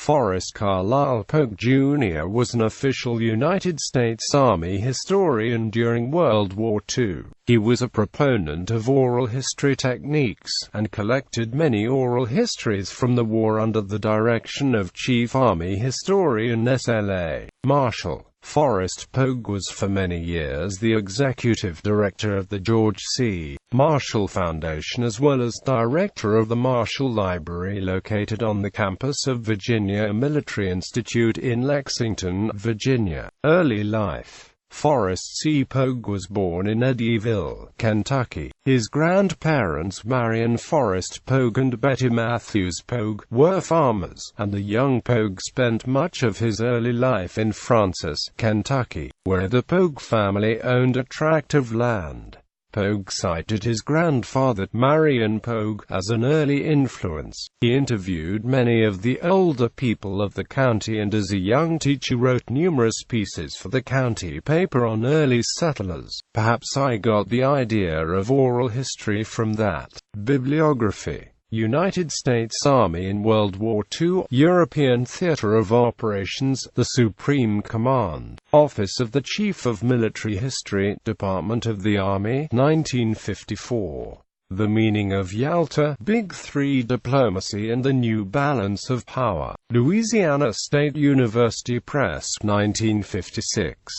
Forrest Carlisle Pogue Jr. was an official United States Army historian during World War II. He was a proponent of oral history techniques, and collected many oral histories from the war under the direction of Chief Army Historian S.L.A. Marshall. Forrest Pogue was for many years the executive director of the George C. Marshall Foundation as well as director of the Marshall Library located on the campus of Virginia Military Institute in Lexington, Virginia. Early life. Forrest C. Pogue was born in Eddyville, Kentucky. His grandparents Marion Forrest Pogue and Betty Matthews Pogue were farmers, and the young Pogue spent much of his early life in Francis, Kentucky, where the Pogue family owned a tract of land. Pogue cited his grandfather, Marion Pogue, as an early influence. He interviewed many of the older people of the county and as a young teacher wrote numerous pieces for the county paper on early settlers. Perhaps I got the idea of oral history from that. Bibliography. United States Army in World War II, European Theater of Operations, the Supreme Command, Office of the Chief of Military History, Department of the Army, 1954. The Meaning of Yalta, Big Three Diplomacy and the New Balance of Power. Louisiana State University Press, 1956.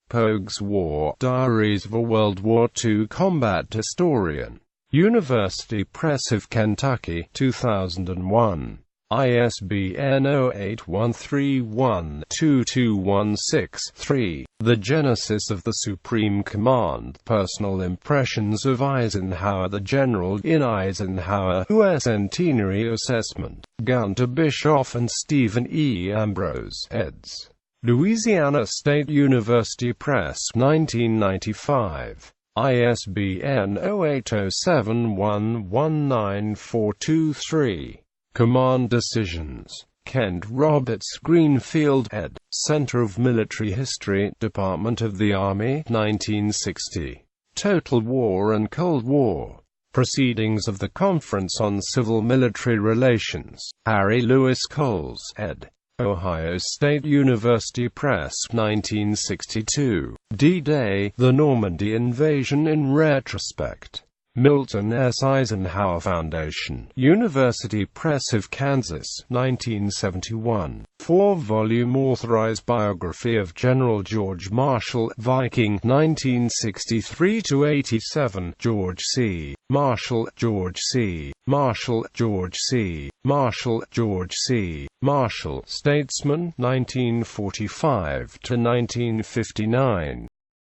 Pogue's War Diaries of a World War II Combat Historian. University Press of Kentucky, 2001. ISBN 0813122163. The Genesis of the Supreme Command. Personal Impressions of Eisenhower. The General in Eisenhower, U.S. Centenary Assessment. Gunter Bischoff and Stephen E. Ambrose, eds. Louisiana State University Press, 1995. ISBN 0807119423. Command Decisions. Kent Roberts Greenfield, ed. Center of Military History, Department of the Army, 1960. Total War and Cold War. Proceedings of the Conference on Civil-Military Relations. Harry Lewis Coles, ed. Ohio State University Press, 1962. D-Day, The Normandy Invasion in Retrospect. Milton S. Eisenhower Foundation, University Press of Kansas, 1971. 4-volume authorized biography of General George Marshall, Viking, 1963–87. George C. Marshall, George C. Marshall, George C. Marshall, George C. Marshall, Statesman, 1945–1959.